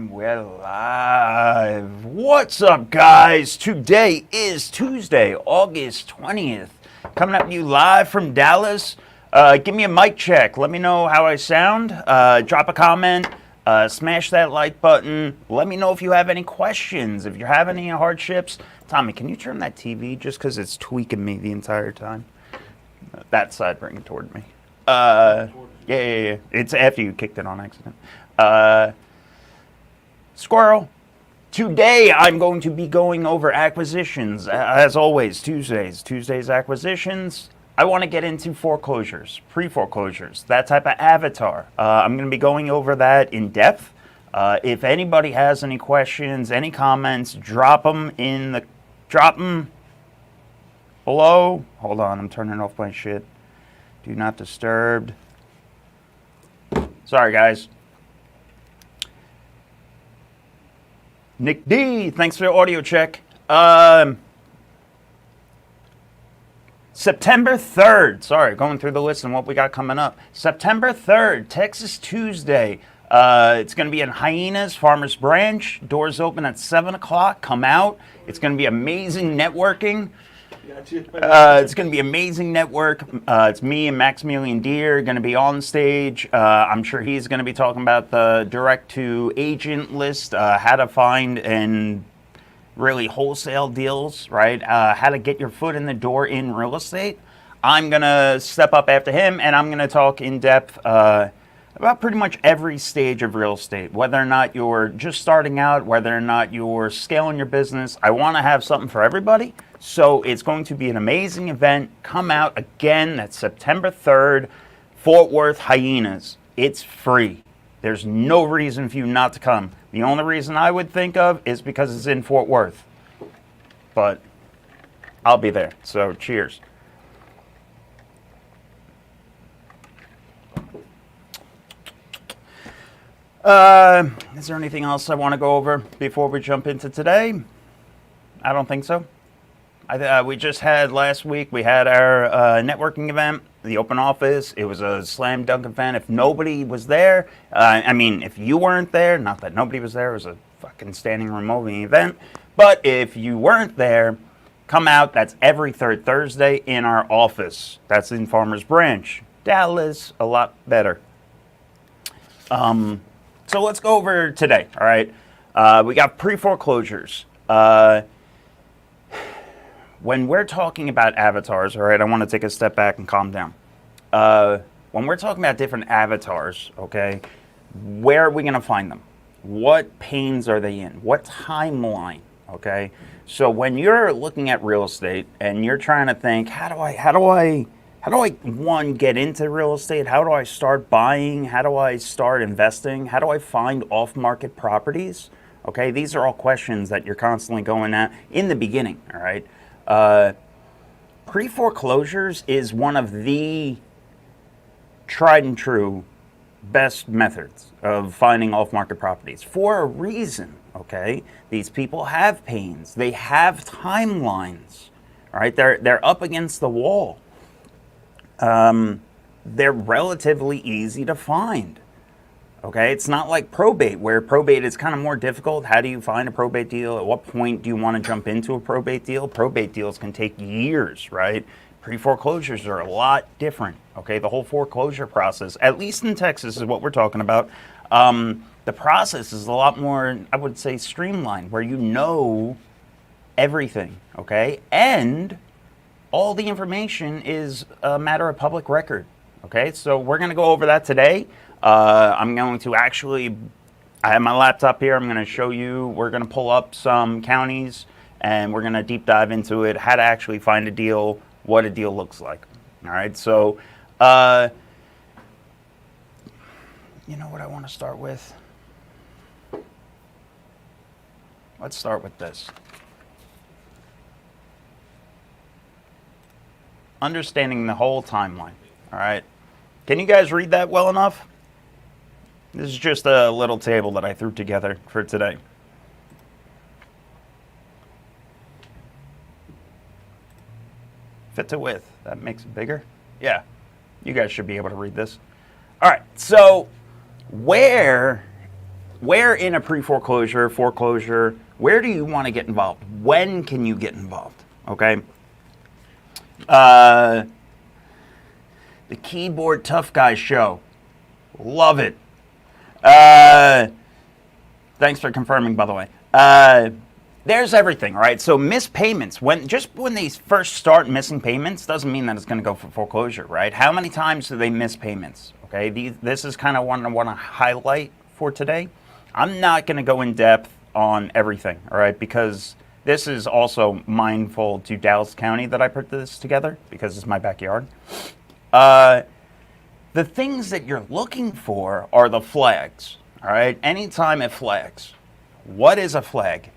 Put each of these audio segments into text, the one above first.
And we're live. What's up, guys? Today is Tuesday, August 20th. Coming up to you live from Dallas. Give me a mic check. Let me know how I sound. Drop a comment. Smash that like button. Let me know if you have any questions. If you have any hardships. Tommy, can you turn that TV just because it's tweaking me the entire time? That side, bring it toward me. Yeah. It's after you kicked it on accident. Squirrel. Today I'm going to be going over acquisitions. As always, Tuesdays acquisitions. I want to get into foreclosures, pre-foreclosures, that type of avatar. I'm going to be going over that in depth. If anybody has any questions, any comments, drop them below. Hold on, I'm turning off my shit. Do not disturb. Sorry, guys. Nick D, thanks for the audio check. September 3rd, sorry, going through the list and what we got coming up. September 3rd, Texas Tuesday. It's going to be in Hyenas Farmers Branch. Doors open at 7 o'clock. Come out. It's going to be amazing networking. It's going to be amazing network. It's me and Maximilian Deer going to be on stage. I'm sure he's going to be talking about the direct-to-agent list, how to find and really wholesale deals, right? How to get your foot in the door in real estate. I'm going to step up after him, and I'm going to talk in depth about pretty much every stage of real estate, whether or not you're just starting out, whether or not you're scaling your business. I want to have something for everybody. So it's going to be an amazing event. Come out again. That's September 3rd, Fort Worth, Hyenas. It's free. There's no reason for you not to come. The only reason I would think of is because it's in Fort Worth. But I'll be there. So cheers. Is there anything else I want to go over before we jump into today? I don't think so. We just had last week, we had our networking event, the open office. It was a slam dunk event. If nobody was there, if you weren't there, not that nobody was there, it was a fucking standing room only event. But if you weren't there, come out. That's every third Thursday in our office. That's in Farmers Branch. Dallas, a lot better. So let's go over today, all right? We got pre-foreclosures. When we're talking about avatars, all right, I want to take a step back and calm down. When we're talking about different avatars, okay, where are we going to find them? What panes are they in? What timeline, okay? So when you're looking at real estate and you're trying to think, how do I one, get into real estate? How do I start buying? How do I start investing? How do I find off-market properties? Okay, these are all questions that you're constantly going at in the beginning, all right? Pre-foreclosures is one of the tried and true best methods of finding off-market properties for a reason, okay? These people have pains. They have timelines, all right? They're up against the wall. They're relatively easy to find. Okay, it's not like probate, where probate is kind of more difficult. How do you find a probate deal? At what point do you want to jump into a probate deal? Probate deals can take years, right? Pre-foreclosures are a lot different. Okay, the whole foreclosure process, at least in Texas, is what we're talking about. The process is a lot more, I would say, streamlined, where you know everything, okay? And all the information is a matter of public record, okay? So we're going to go over that today. I'm going to actually, I have my laptop here. I'm going to show you, we're going to pull up some counties and we're going to deep dive into it, how to actually find a deal, what a deal looks like. All right, so, you know what I want to start with? Let's start with this. Understanding the whole timeline, all right? Can you guys read that well enough? This is just a little table that I threw together for today. Fit to width. That makes it bigger. Yeah, you guys should be able to read this. All right, so where where in a pre-foreclosure, foreclosure, where do you want to get involved? When can you get involved? Okay. The Keyboard Tough Guy Show. Love it. Thanks for confirming, by the way. There's everything, right? So missed payments, when they first start missing payments, doesn't mean that it's going to go for foreclosure, right? How many times do they miss payments? Okay, this is kind of what I want to highlight for today. I'm not going to go in depth on everything, all right? Because this is also mindful to Dallas County that I put this together because it's my backyard. The things that you're looking for are the flags, all right? Anytime it flags. What is a flag?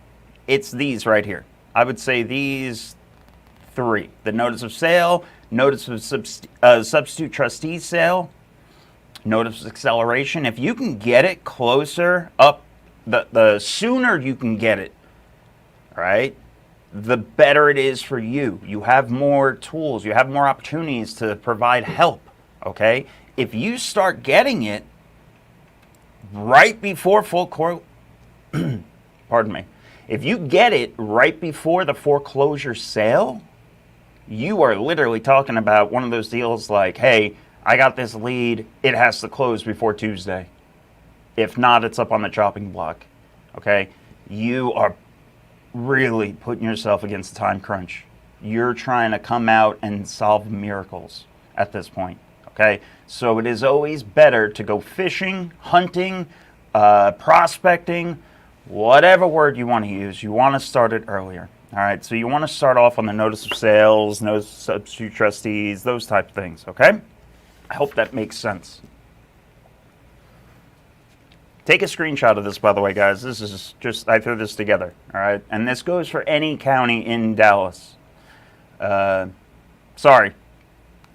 It's these right here. I would say these three. The notice of sale, notice of substitute trustee sale, notice of acceleration. If you can get it closer up, the sooner you can get it, right, the better it is for you. You have more tools. You have more opportunities to provide help, okay? If you start getting it right before pardon me. If you get it right before the foreclosure sale, you are literally talking about one of those deals like, hey, I got this lead, it has to close before Tuesday. If not, it's up on the chopping block, okay? You are really putting yourself against the time crunch. You're trying to come out and solve miracles at this point, okay? So it is always better to go fishing, hunting, prospecting, whatever word you want to use, you want to start it earlier. All right, so you want to start off on the notice of sales, notice of substitute trustees, those type of things, okay? I hope that makes sense. Take a screenshot of this, by the way, guys. This is just, I threw this together, all right? And this goes for any county in Dallas. Sorry,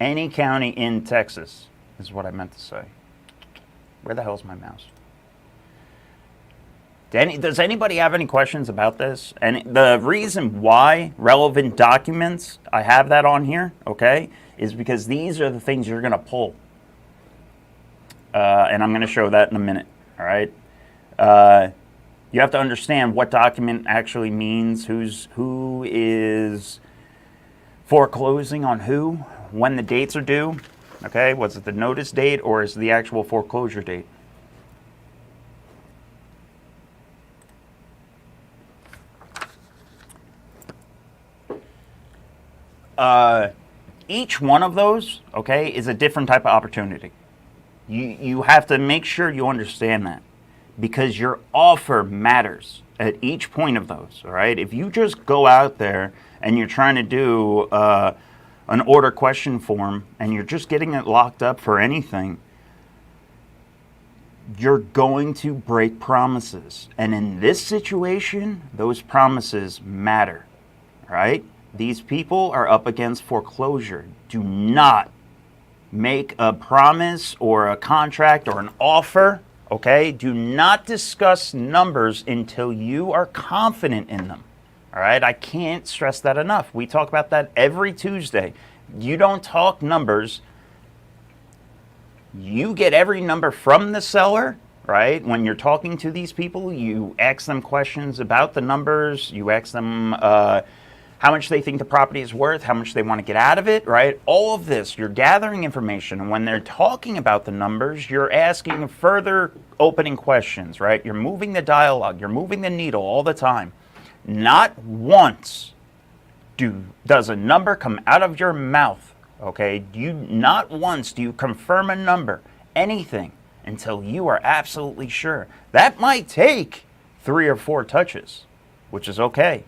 any county in Texas is what I meant to say. Where the hell's my mouse? Does anybody have any questions about this? And the reason why relevant documents, I have that on here, okay, is because these are the things you're going to pull. And I'm going to show that in a minute, all right? You have to understand what document actually means, who is foreclosing on who, when the dates are due, okay? Was it the notice date or is it the actual foreclosure date? Each one of those, okay, is a different type of opportunity. You have to make sure you understand that because your offer matters at each point of those, all right? If you just go out there and you're trying to do an order question form and you're just getting it locked up for anything, you're going to break promises. And in this situation, those promises matter, right? These people are up against foreclosure. Do not make a promise or a contract or an offer, okay? Do not discuss numbers until you are confident in them, all right? I can't stress that enough. We talk about that every Tuesday. You don't talk numbers. You get every number from the seller, right? When you're talking to these people, you ask them questions about the numbers. You ask them how much they think the property is worth, how much they want to get out of it, right? All of this, you're gathering information. And when they're talking about the numbers, you're asking further opening questions, right? You're moving the dialogue. You're moving the needle all the time. Not once does a number come out of your mouth, okay? Not once do you confirm a number, anything, until you are absolutely sure. That might take 3 or 4 touches, which is okay.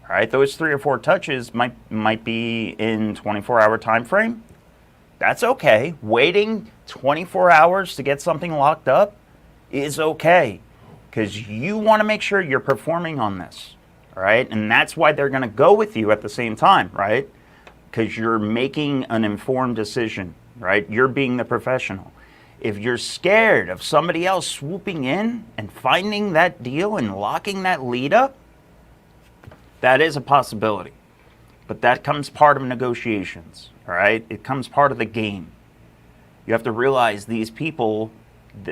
All right, those 3 or 4 touches might be in 24-hour time frame. That's okay. Waiting 24 hours to get something locked up is okay because you want to make sure you're performing on this, all right? And that's why they're going to go with you at the same time, right? Because you're making an informed decision, right? You're being the professional. If you're scared of somebody else swooping in and finding that deal and locking that lead up, that is a possibility, but that comes part of negotiations, all right? It comes part of the game. You have to realize these people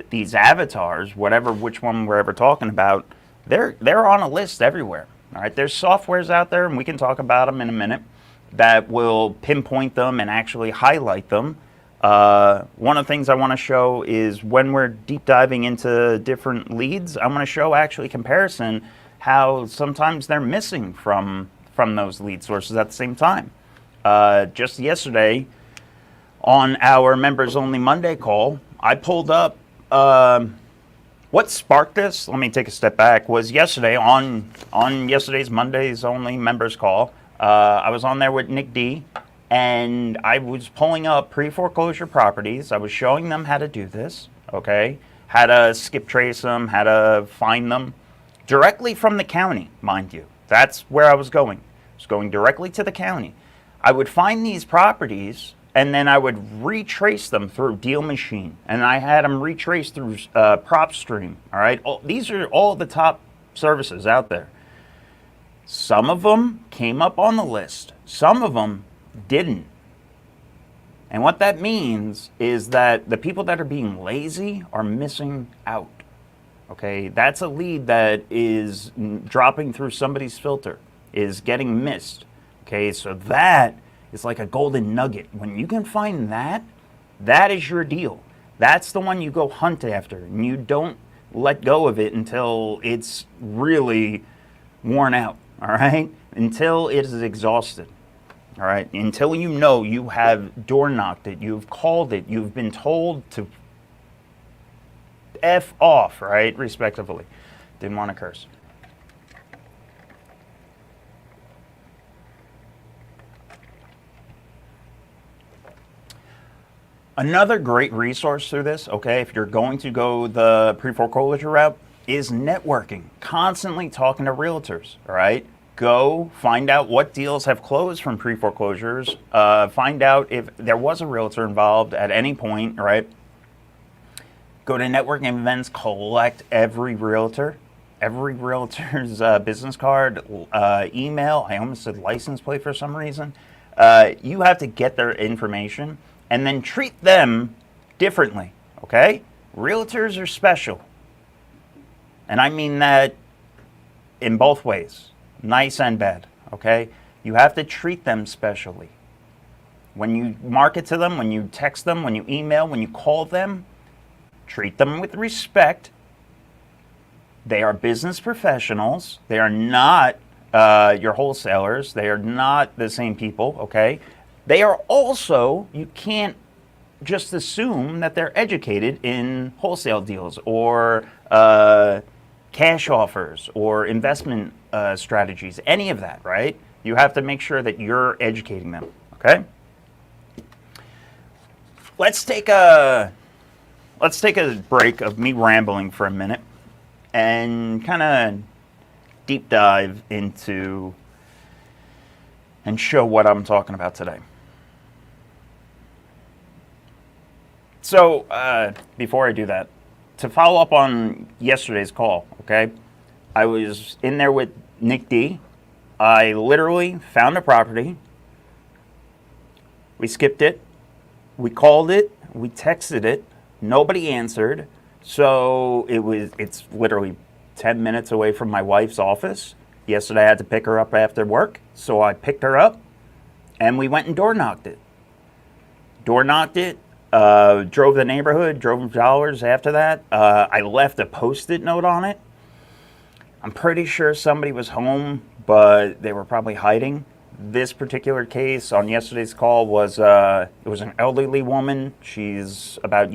these avatars, which one we're ever talking about, they're on a list everywhere. All right, there's softwares out there, and we can talk about them in a minute, that will pinpoint them and actually highlight them. One of the things I want to show is when we're deep diving into different leads, I'm going to show actually comparison how sometimes they're missing from those lead sources at the same time. Just yesterday on our Members Only Monday call, I pulled up what sparked this. Let me take a step back. Was yesterday on yesterday's Mondays Only members call. I was on there with Nick D, and I was pulling up pre-foreclosure properties. I was showing them how to do this, okay? How to skip trace them, how to find them directly from the county, mind you. That's where I was going. I was going directly to the county. I would find these properties, and then I would retrace them through DealMachine, and I had them retraced through PropStream, all right? These are all the top services out there. Some of them came up on the list. Some of them didn't. And what that means is that the people that are being lazy are missing out. Okay, that's a lead that is dropping through somebody's filter, is getting missed. Okay, so that is like a golden nugget. When you can find that, that is your deal. That's the one you go hunt after, and you don't let go of it until it's really worn out. All right, until it is exhausted. All right, until you know you have door knocked it, you've called it, you've been told to F off, right, respectively. Didn't want to curse. Another great resource through this, okay, if you're going to go the pre-foreclosure route, is networking. Constantly talking to realtors, all right? Go find out what deals have closed from pre-foreclosures. Find out if there was a realtor involved at any point, all right? Go to networking events, collect every realtor's business card, email. I almost said license plate for some reason. You have to get their information and then treat them differently, okay? Realtors are special. And I mean that in both ways, nice and bad, okay? You have to treat them specially. When you market to them, when you text them, when you email, when you call them, treat them with respect. They are business professionals. They are not your wholesalers. They are not the same people, okay? They are also, you can't just assume that they're educated in wholesale deals or cash offers or investment strategies, any of that, right? You have to make sure that you're educating them, okay? Let's take a break of me rambling for a minute and kind of deep dive into and show what I'm talking about today. So before I do that, to follow up on yesterday's call, okay, I was in there with Nick D. I literally found a property. We skipped it. We called it. We texted it. Nobody answered. So it's literally 10 minutes away from my wife's office. Yesterday I had to pick her up after work. So I picked her up and we went and door knocked it. Drove the neighborhood, drove dollars after that. I left a Post-it note on it. I'm pretty sure somebody was home, but they were probably hiding. This particular case on yesterday's call was it was an elderly woman. She's about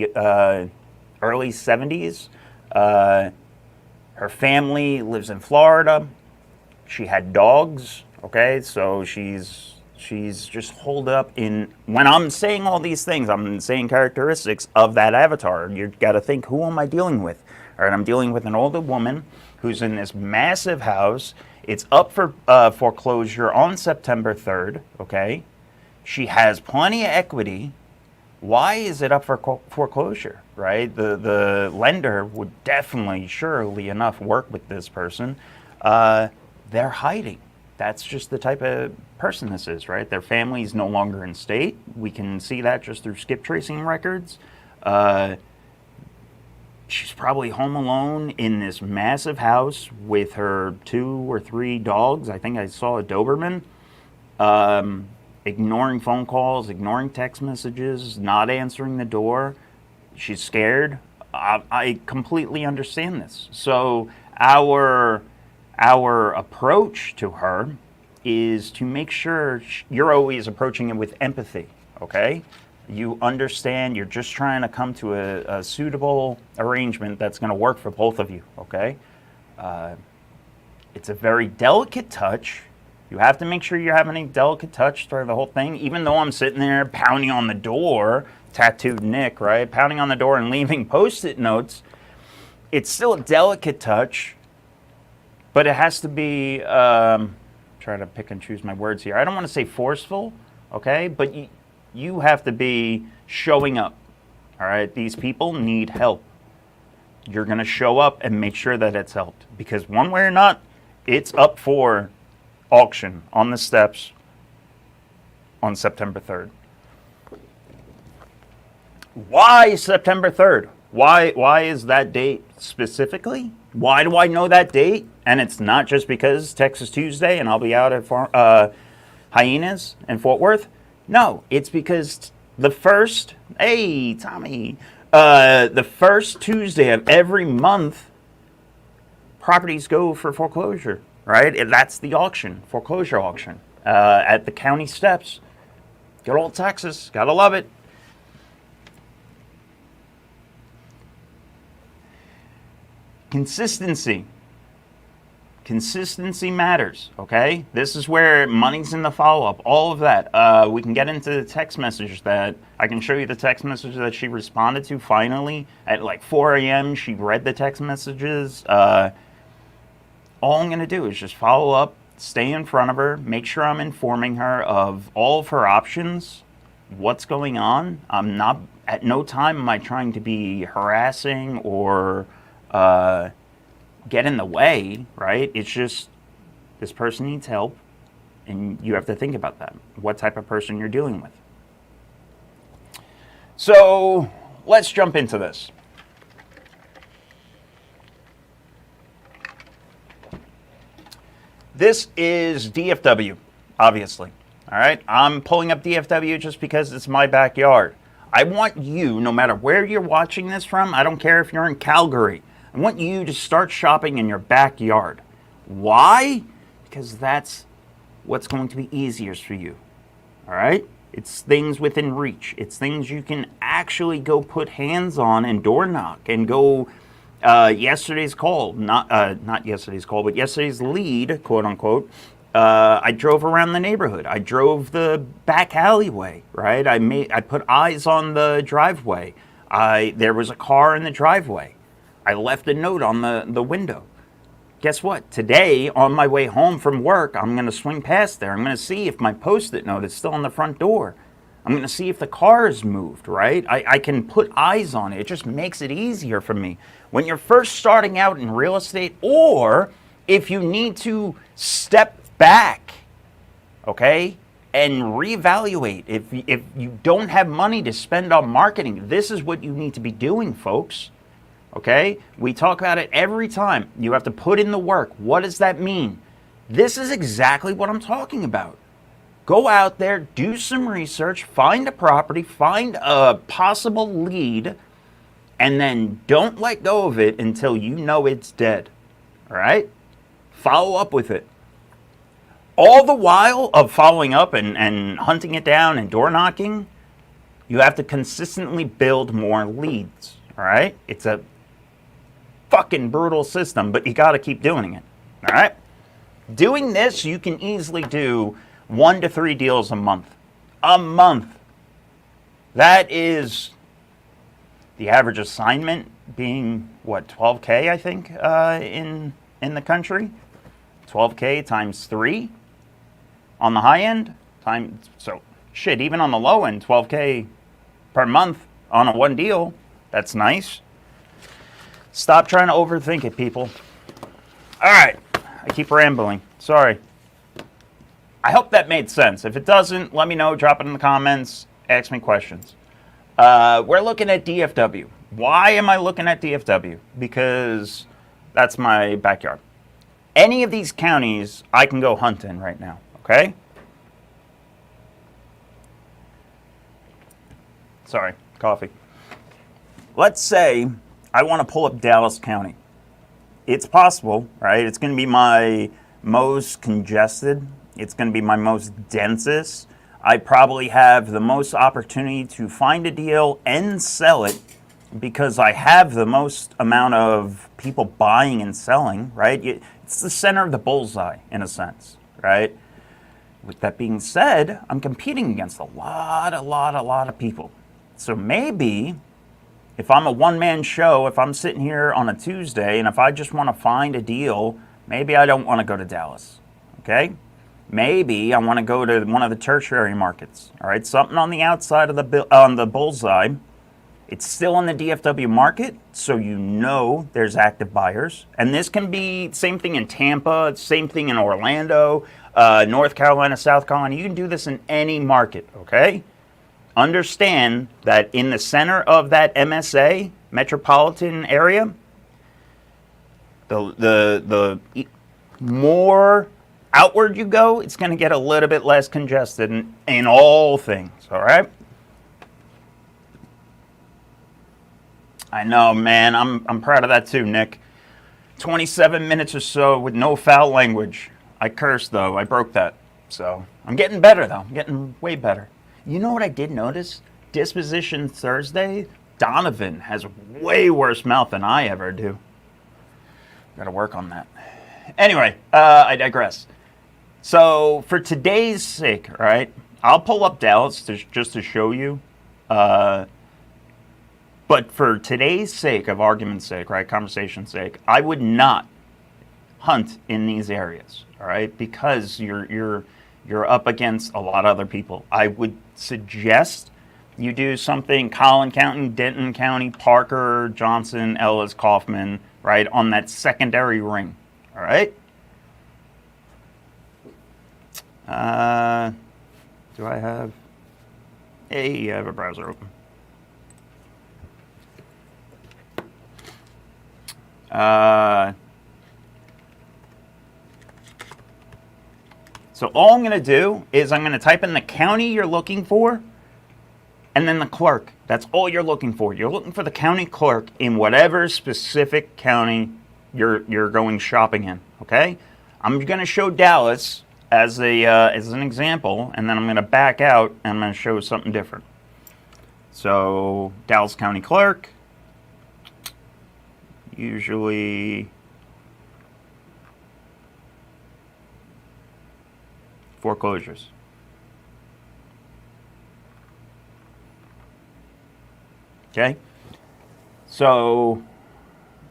early 70s. Her family lives in Florida. She had dogs. Okay, so she's just holed up in. When I'm saying all these things, I'm saying characteristics of that avatar. You got to think, who am I dealing with? All right, I'm dealing with an older woman who's in this massive house. It's up for foreclosure on September 3rd, okay? She has plenty of equity. Why is it up for foreclosure, right? The lender would definitely, surely enough, work with this person. They're hiding. That's just the type of person this is, right? Their family is no longer in state. We can see that just through skip tracing records. she's probably home alone in this massive house with her 2 or 3 dogs. I think I saw a Doberman. Ignoring phone calls, ignoring text messages, not answering the door. She's scared. I completely understand this. So our approach to her is to make sure you're always approaching it with empathy, okay? You understand you're just trying to come to a suitable arrangement that's going to work for both of you, okay? It's a very delicate touch. You have to make sure you're having a delicate touch through the whole thing, even though I'm sitting there pounding on the door, tattooed Nick, right? Pounding on the door and leaving Post-it notes. It's still a delicate touch, but it has to be, try to pick and choose my words here. I don't want to say forceful, okay? But you have to be showing up, all right? These people need help. You're going to show up and make sure that it's helped, because one way or not, it's up for auction on the steps on September 3rd. Why September 3rd? Why is that date specifically? Why do I know that date? And it's not just because Texas Tuesday and I'll be out at Hyenas in Fort Worth. No, it's because the first, hey, Tommy, the first Tuesday of every month, properties go for foreclosure, right? And that's the auction, foreclosure auction, at the county steps. Good old Texas, gotta love it. Consistency. Consistency matters, okay? This is where money's in the follow-up, all of that. We can get into the text message that, I can show you the text message that she responded to finally at like 4 a.m. She read the text messages. All I'm going to do is just follow up, stay in front of her, make sure I'm informing her of all of her options, what's going on. I'm not, at no time am I trying to be harassing or get in the way, right? It's just this person needs help, and you have to think about that, what type of person you're dealing with. So let's jump into this. This is DFW, obviously. All right, I'm pulling up DFW just because it's my backyard. I want you, no matter where you're watching this from, I don't care if you're in Calgary, I want you to start shopping in your backyard. Why? Because that's what's going to be easiest for you. All right? It's things within reach. It's things you can actually go put hands on and door knock and go. Yesterday's call, not yesterday's call, but yesterday's lead, quote unquote. I drove around the neighborhood. I drove the back alleyway, right? I put eyes on the driveway. There was a car in the driveway. I left a note on the window. Guess what? Today, on my way home from work, I'm going to swing past there. I'm going to see if my Post-it note is still on the front door. I'm going to see if the car is moved, right? I can put eyes on it. It just makes it easier for me. When you're first starting out in real estate, or if you need to step back, okay, and reevaluate. If you don't have money to spend on marketing, this is what you need to be doing, folks. Okay? We talk about it every time. You have to put in the work. What does that mean? This is exactly what I'm talking about. Go out there, do some research, find a property, find a possible lead, and then don't let go of it until you know it's dead. All right? Follow up with it. All the while of following up and hunting it down and door knocking, you have to consistently build more leads. All right? It's a fucking brutal system, but you got to keep doing it. All right? Doing this, you can easily do 1 to 3 deals a month. A month. That is the average assignment being, what, 12K, I think, in the country? 12K times 3 on the high end. So, shit, even on the low end, 12K per month on a one deal. That's nice. Stop trying to overthink it, people. All right. I keep rambling. Sorry. I hope that made sense. If it doesn't, let me know. Drop it in the comments. Ask me questions. We're looking at DFW. Why am I looking at DFW? Because that's my backyard. Any of these counties, I can go hunt in right now, okay? Sorry, coffee. Let's say I want to pull up Dallas County. It's possible, right? It's going to be my most congested. It's going to be my most densest. I probably have the most opportunity to find a deal and sell it because I have the most amount of people buying and selling, right? It's the center of the bullseye, in a sense, right? With that being said, I'm competing against a lot of people. So maybe if I'm a one-man show, if I'm sitting here on a Tuesday and if I just want to find a deal, maybe I don't want to go to Dallas, okay? Maybe I want to go to one of the tertiary markets, all right? Something on the outside of the bullseye. It's still in the DFW market, so you know there's active buyers. And this can be same thing in Tampa, same thing in Orlando, North Carolina, South Carolina. You can do this in any market, okay? Understand that in the center of that MSA, metropolitan area, the more outward you go, it's going to get a little bit less congested in all things, all right? I know, man. I'm proud of that too, Nick. 27 minutes or so with no foul language. I cursed, though. I broke that. So I'm getting better, though. I'm getting way better. You know what I did notice? Disposition Thursday, Donovan has way worse mouth than I ever do. Got to work on that. Anyway, I digress. So for today's sake, right, I'll pull up Dallas just to show you. But for today's sake, of argument's sake, right, conversation's sake, I would not hunt in these areas, all right, because you're up against a lot of other people. I would suggest you do something Colin County, Denton County, Parker, Johnson, Ellis, Kaufman, right, on that secondary ring, all right? Do I have? Hey, I have a browser open. So all I'm going to do is I'm going to type in the county you're looking for and then the clerk. That's all you're looking for. You're looking for the county clerk in whatever specific county you're going shopping in, okay? I'm going to show Dallas as an example, and then I'm going to back out and I'm going to show something different. So Dallas County Clerk. Usually foreclosures. Okay. So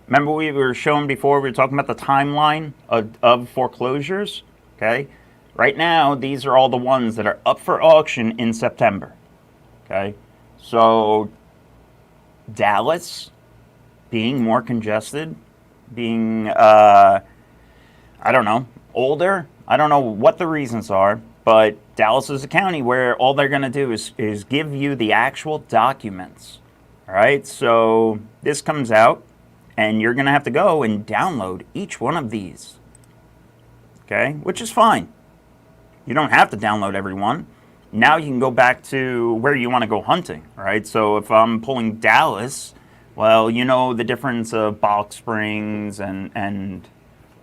remember we were showing before, we were talking about the timeline of foreclosures. Okay. Right now, these are all the ones that are up for auction in September. Okay. So Dallas, being more congested, being, I don't know, older. I don't know what the reasons are, but Dallas is a county where all they're going to do is give you the actual documents. All right, so this comes out, and you're going to have to go and download each one of these. Okay, which is fine. You don't have to download every one. Now you can go back to where you want to go hunting, right? So if I'm pulling Dallas, well, you know the difference of Box Springs and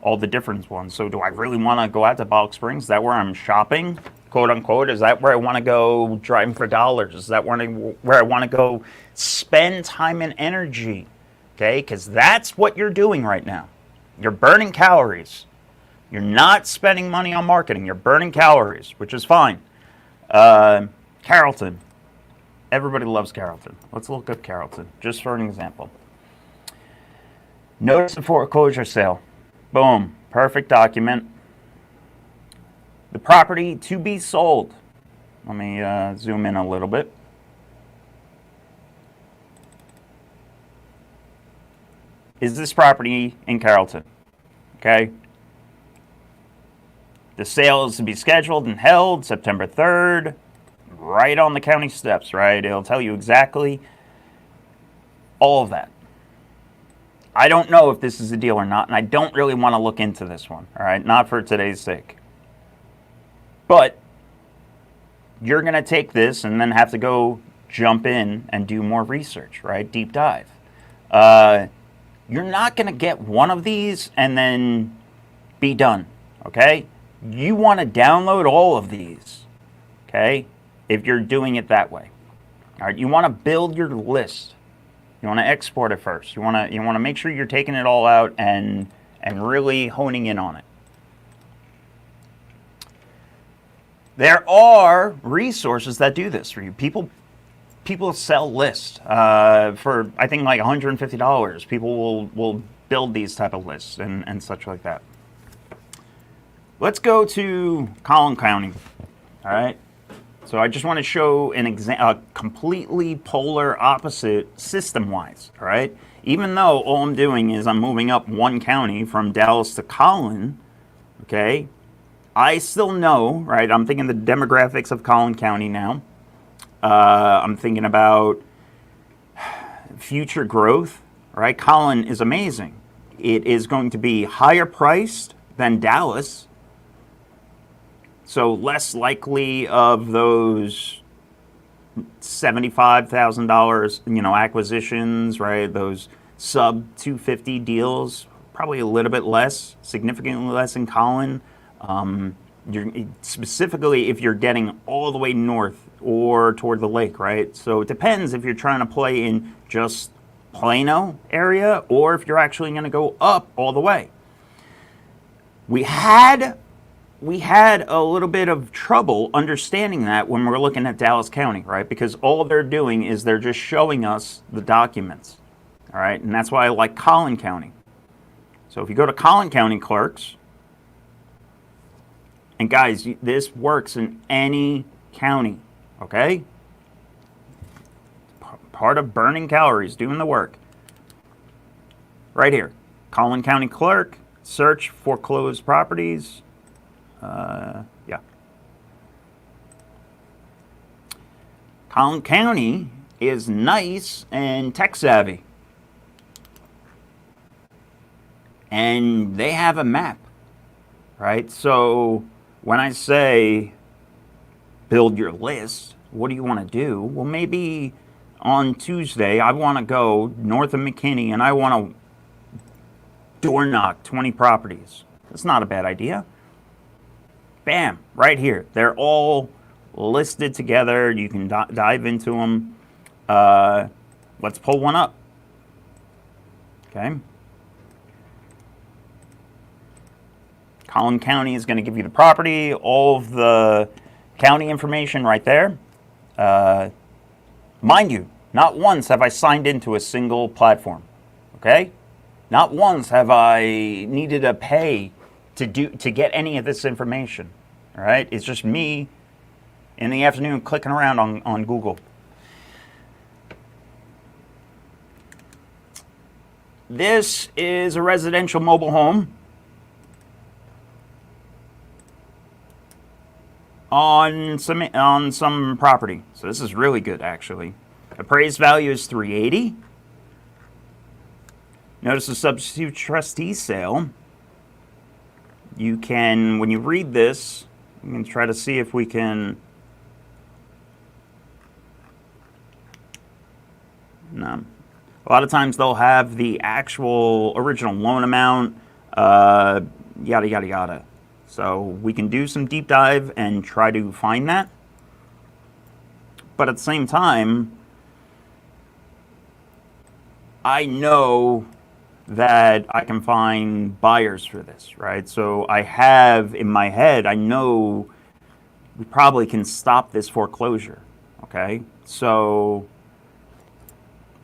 all the different ones. So do I really want to go out to Box Springs? Is that where I'm shopping, quote unquote? Is that where I want to go driving for dollars? Is that where I want to go spend time and energy? Okay, because that's what you're doing right now. You're burning calories. You're not spending money on marketing. You're burning calories, which is fine. Carrollton. Everybody loves Carrollton. Let's look up Carrollton, just for an example. Notice of foreclosure sale. Boom. Perfect document. The property to be sold. Let me zoom in a little bit. Is this property in Carrollton? Okay. The sale is to be scheduled and held September 3rd. Right on the county steps, right? It'll tell you exactly all of that. I don't know if this is a deal or not, and I don't really want to look into this one, all right? Not for today's sake. But you're going to take this and then have to go jump in and do more research, right? Deep dive. You're not going to get one of these and then be done, okay? You want to download all of these, okay, if you're doing it that way. All right, you want to build your list. You want to export it first. You want to make sure you're taking it all out and really honing in on it. There are resources that do this for you. People sell lists for, I think, like $150. People will build these type of lists and such like that. Let's go to Colin County. All right. So I just want to show a completely polar opposite system-wise, all right? Even though all I'm doing is I'm moving up one county from Dallas to Collin, okay, I still know, right? I'm thinking the demographics of Collin County now. I'm thinking about future growth, right? Collin is amazing. It is going to be higher priced than Dallas. So less likely of those $75,000, acquisitions, right? Those sub 250 deals, probably a little bit less, significantly less in Collin. Specifically if you're getting all the way north or toward the lake, right? So it depends if you're trying to play in just Plano area or if you're actually going to go up all the way. We had a little bit of trouble understanding that when we're looking at Dallas County, right? Because all they're doing is they're just showing us the documents, all right? And that's why I like Colin County. So if you go to Colin County Clerks, and guys, this works in any county, okay? Part of burning calories, doing the work. Right here, Colin County Clerk, search foreclosed properties. Yeah. Colin County is nice and tech savvy. And they have a map, right? So when I say build your list, what do you want to do? Well, maybe on Tuesday, I want to go north of McKinney and I want to door knock 20 properties. That's not a bad idea. Bam, right here. They're all listed together. You can dive into them. Let's pull one up. Okay. Colin County is going to give you the property, all of the county information right there. Mind you, not once have I signed into a single platform. Okay? Not once have I needed to pay to get any of this information. All right, it's just me in the afternoon clicking around on Google. This is a residential mobile home on some property. So this is really good, actually. Appraised value is $380. Notice the substitute trustee sale. You can, when you read this, you can try to see if we can. No. A lot of times they'll have the actual original loan amount, yada, yada, yada. So we can do some deep dive and try to find that. But at the same time, I know that I can find buyers for this, right? So I have in my head, I know we probably can stop this foreclosure, okay? So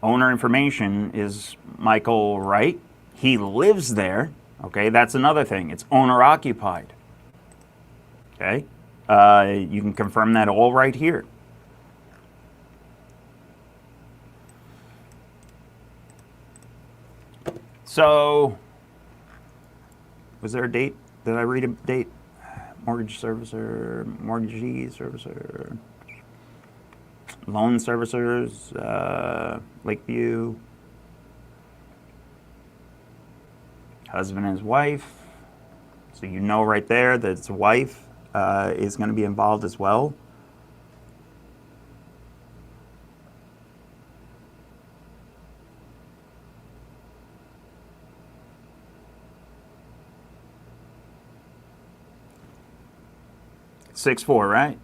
owner information is Michael Wright. He lives there, okay? That's another thing. It's owner occupied, okay? You can confirm that all right here. So, was there a date? Did I read a date? Mortgage servicer, mortgagee servicer, loan servicers, Lakeview. husband and his wife. So you know right there that his wife is going to be involved as well. Six four, right?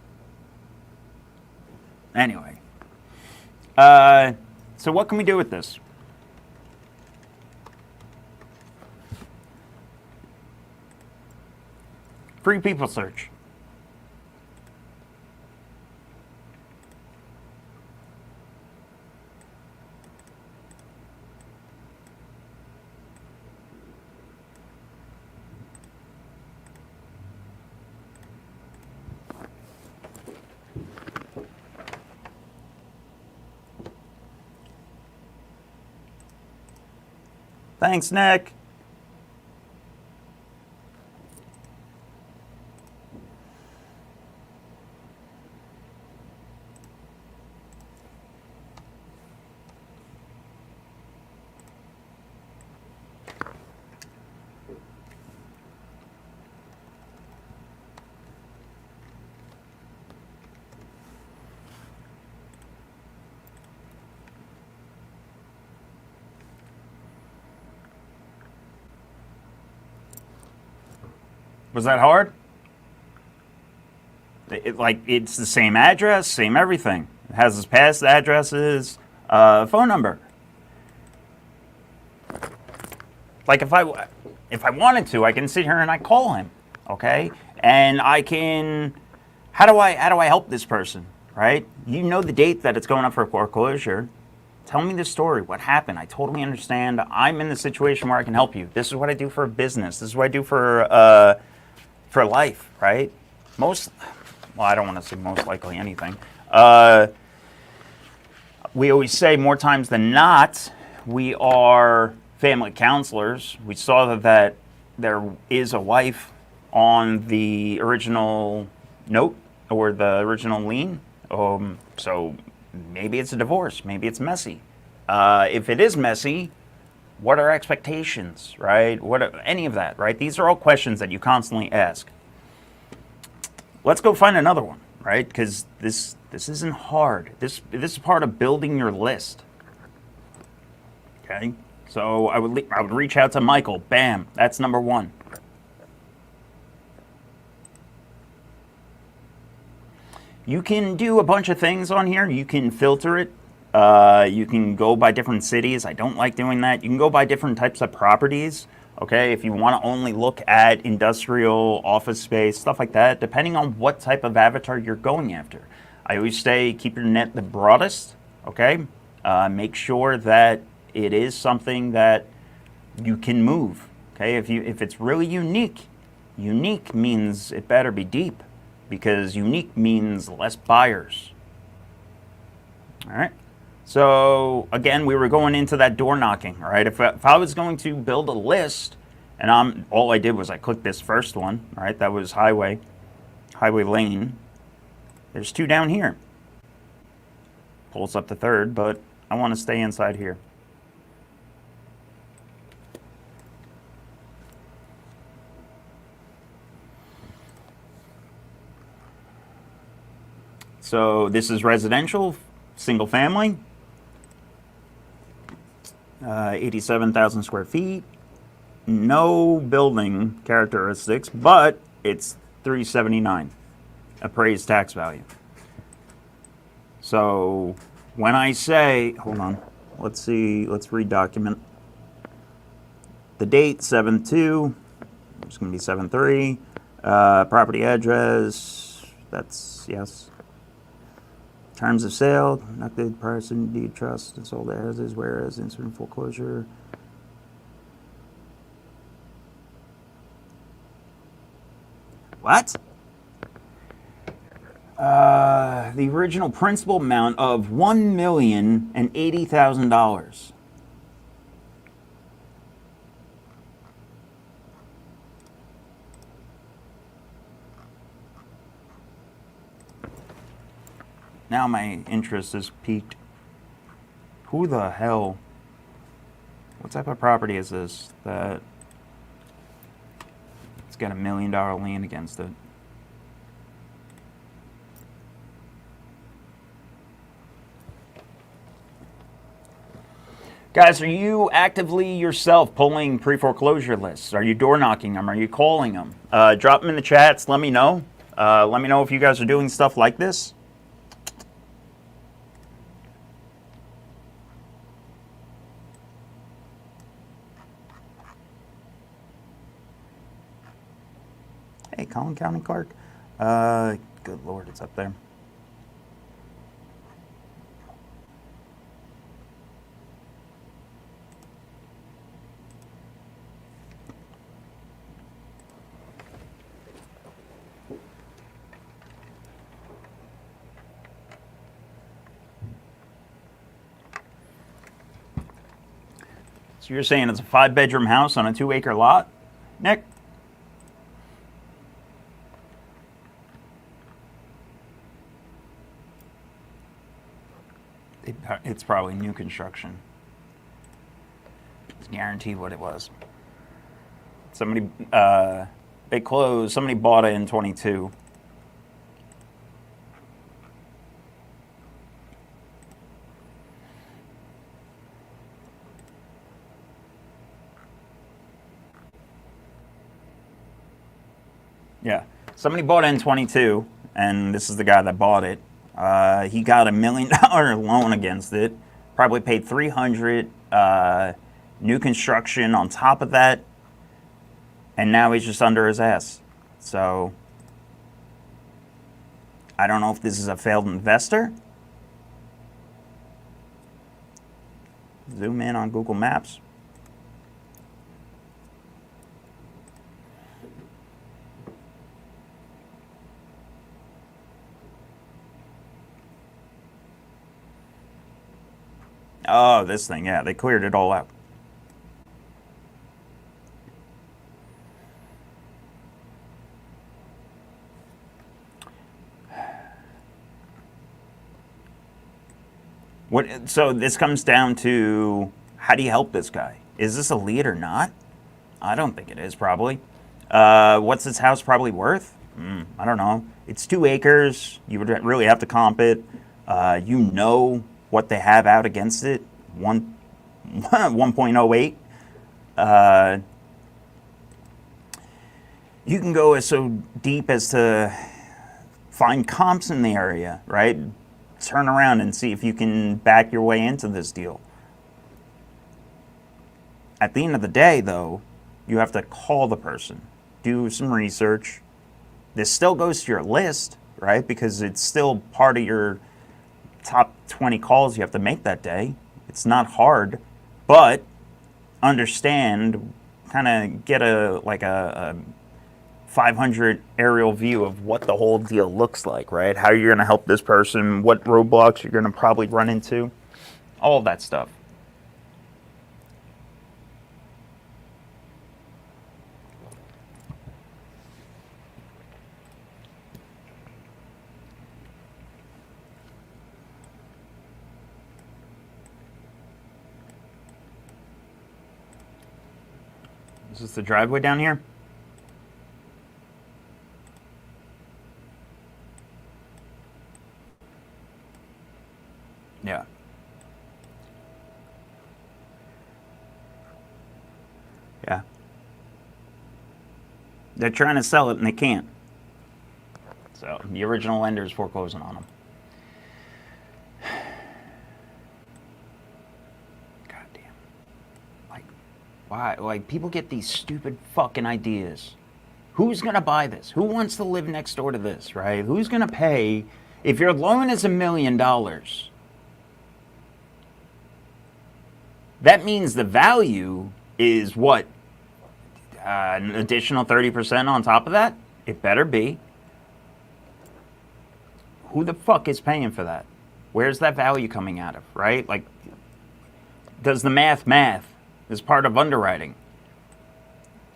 Anyway. So what can we do with this? Free people search. Thanks, Nick. Was that hard? It's the same address, same everything. It has his past addresses, phone number. Like if I wanted to, I can sit here and I call him, okay? And I can, how do I help this person, right? You know the date that it's going up for foreclosure. Tell me the story. What happened? I totally understand. I'm in the situation where I can help you. This is what I do for a business. This is what I do for life, right? Well, I don't want to say most likely anything. We always say more times than not, we are family counselors. We saw that there is a wife on the original note or the original lien. So maybe it's a divorce. Maybe it's messy. If it is messy, what are expectations, right? Any of that, right? These are all questions that you constantly ask. Let's go find another one, right? Because this isn't hard. This is part of building your list. Okay, so I would reach out to Michael. Bam, that's number one. You can do a bunch of things on here. You can filter it. You can go by different cities. I don't like doing that. You can go by different types of properties. Okay, if you want to only look at industrial, office space, stuff like that, depending on what type of avatar you're going after. I always say keep your net the broadest. Okay, make sure that it is something that you can move. Okay, if it's really unique means it better be deep, because unique means less buyers. All right. So again, we were going into that door knocking, all right? If I was going to build a list, and all I did was I clicked this first one, all right? That was highway lane. There's two down here. Pulls up the third, but I want to stay inside here. So this is residential, single family. 87,000 square feet, no building characteristics, but it's $379 appraised tax value. So when I say, hold on, let's see, let's read document. The date 7/2, it's going to be 7/3. Property address, that's yes. Terms of sale, conducted person, deed trust, and sold as is, whereas instant foreclosure. What? The original principal amount of $1,080,000. Now my interest is piqued. Who the hell? What type of property is this? That got $1 million lien against it. Guys, are you actively yourself pulling pre-foreclosure lists? Are you door knocking them? Are you calling them? Drop them in the chats. Let me know. Let me know if you guys are doing stuff like this. Hey, Colin County Clerk. Good Lord, it's up there. So you're saying it's a 5-bedroom house on a 2-acre lot, Nick? It's probably new construction. It's guaranteed what it was. Somebody, they closed, somebody bought it in 22. Yeah, somebody bought it in 22, and this is the guy that bought it. He got $1 million loan against it. Probably paid $300 new construction on top of that, and now he's just under his ass. So I don't know if this is a failed investor. Zoom in on Google Maps. Oh, this thing, yeah, they cleared it all out. So this comes down to, how do you help this guy? Is this a lead or not? I don't think it is, probably. What's this house probably worth? I don't know. It's 2 acres. You would really have to comp it. You know what they have out against it, 1.08. You can go so deep as to find comps in the area, right? Turn around and see if you can back your way into this deal. At the end of the day, though, you have to call the person, do some research. This still goes to your list, right? Because it's still part of your top 20 calls you have to make that day. It's not hard, but understand, kind of get a 500 aerial view of what the whole deal looks like, right? How you're going to help this person, what roadblocks you're going to probably run into, all of that stuff. Is this the driveway down here? Yeah. Yeah. They're trying to sell it and they can't. So the original lender is foreclosing on them. Goddamn. Like, why? Like, people get these stupid fucking ideas. Who's gonna buy this? Who wants to live next door to this, right? Who's gonna pay? If your loan is $1 million, that means the value is what? An additional 30% on top of that? It better be. Who the fuck is paying for that? Where's that value coming out of, right? Like, does the math is part of underwriting?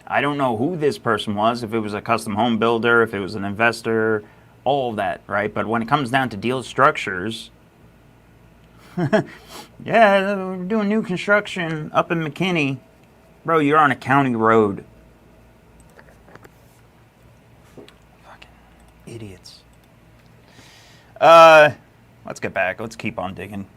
I don't know who this person was, if it was a custom home builder, if it was an investor, all of that, right? But when it comes down to deal structures, yeah, we're doing new construction up in McKinney. Bro, you're on a county road. Idiots. Let's get back. Let's keep on digging.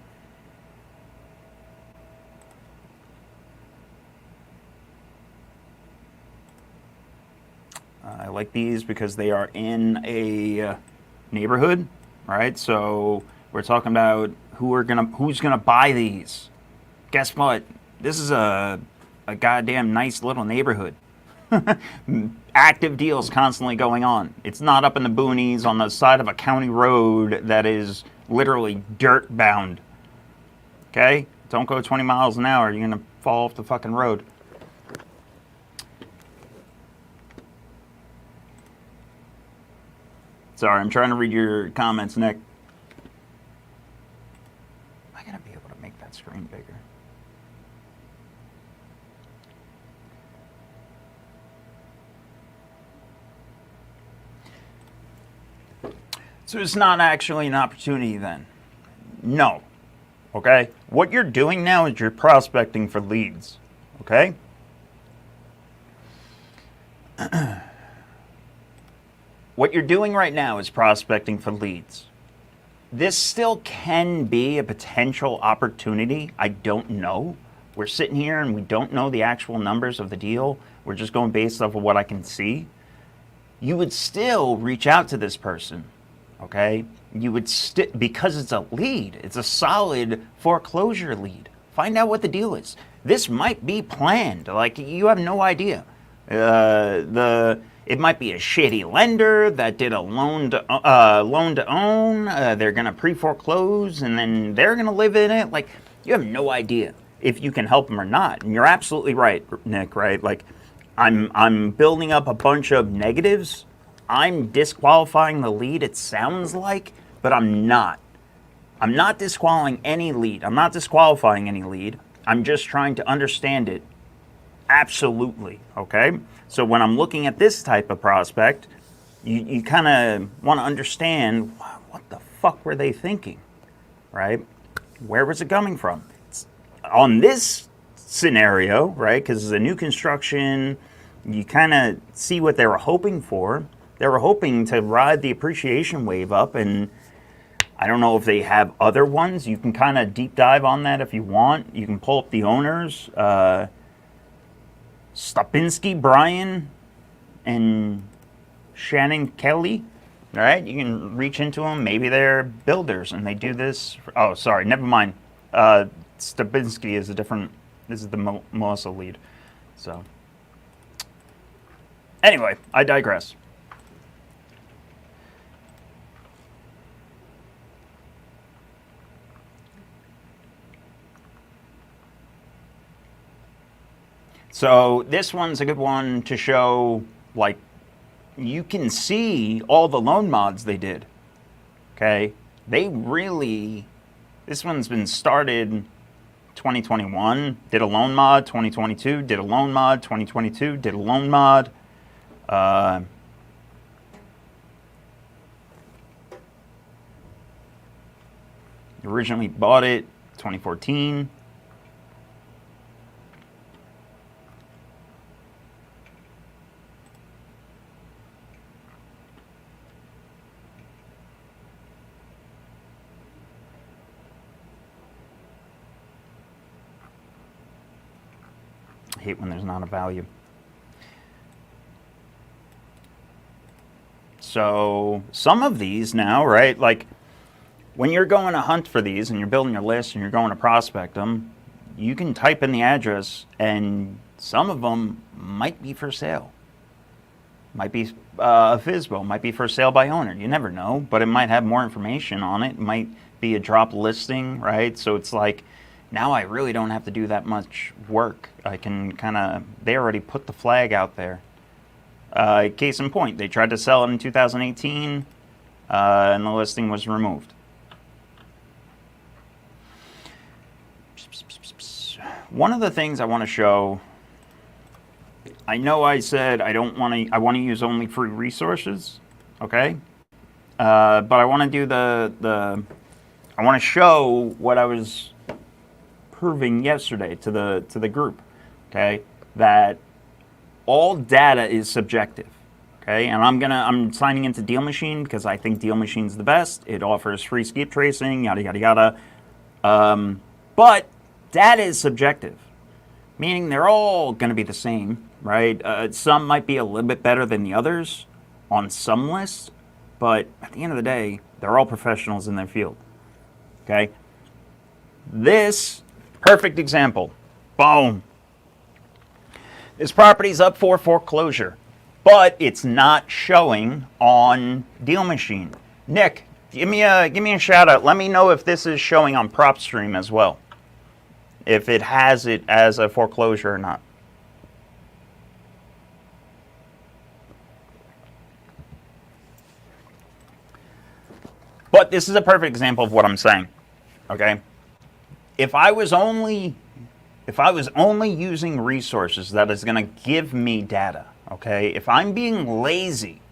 I like these because they are in a neighborhood, right? So we're talking about who's gonna buy these. Guess what? This is a goddamn nice little neighborhood. Active deals constantly going on. It's not up in the boonies on the side of a county road that is literally dirt bound. Okay? Don't go 20 miles an hour. You're gonna fall off the fucking road. Sorry, I'm trying to read your comments, Nick. I gotta be able to make that screen bigger. So it's not actually an opportunity then? No. Okay? What you're doing now is you're prospecting for leads. Okay? What you're doing right now is prospecting for leads. This still can be a potential opportunity. I don't know. We're sitting here and we don't know the actual numbers of the deal. We're just going based off of what I can see. You would still reach out to this person, okay? You would because it's a lead. It's a solid foreclosure lead. Find out what the deal is. This might be planned. Like, you have no idea. It might be a shitty lender that did a loan to own. They're going to pre-foreclose and then they're going to live in it. Like, you have no idea if you can help them or not. And you're absolutely right, Nick, right? Like, I'm building up a bunch of negatives. I'm disqualifying the lead, it sounds like, but I'm not. I'm not disqualifying any lead. I'm not disqualifying any lead. I'm just trying to understand it. Absolutely, okay? So when I'm looking at this type of prospect, you kind of want to understand, what the fuck were they thinking, right? Where was it coming from? On this scenario, right, because it's a new construction, you kind of see what they were hoping for. They were hoping to ride the appreciation wave up, and I don't know if they have other ones. You can kind of deep dive on that if you want. You can pull up the owners. Stopinski, Brian, and Shannon Kelly. All right, you can reach into them. Maybe they're builders and they do this. Oh, sorry, never mind. Stopinski is a different. This is the Melissa lead. So, anyway, I digress. So this one's a good one to show, like, you can see all the loan mods they did, okay? They really, this one's been started 2021, did a loan mod, 2022, did a loan mod, 2022, did a loan mod. Originally bought it 2014. Hate when there's not a value. So some of these now, right, like when you're going to hunt for these and you're building your list and you're going to prospect them, you can type in the address and some of them might be for sale. Might be a FSBO, might be for sale by owner. You never know, but it might have more information on it. It might be a drop listing, right? So it's like, now I really don't have to do that much work. I can kind of, they already put the flag out there. Case in point, they tried to sell it in 2018 and the listing was removed. One of the things I want to show, I know I said I want to use only free resources, okay? But I want to do I want to show what I was proving yesterday to the group, okay, that all data is subjective, Okay, and I'm signing into DealMachine because I think DealMachine's the best. It offers free skip tracing, yada yada yada. But data is subjective, meaning they're all going to be the same, right? Some might be a little bit better than the others on some lists, but at the end of the day, they're all professionals in their field. Okay, this perfect example. Boom. This property's up for foreclosure, but it's not showing on DealMachine. Nick, give me a shout out. Let me know if this is showing on PropStream as well, if it has it as a foreclosure or not. But this is a perfect example of what I'm saying. Okay, if I was only using resources that is going to give me data, okay, if I'm being lazy,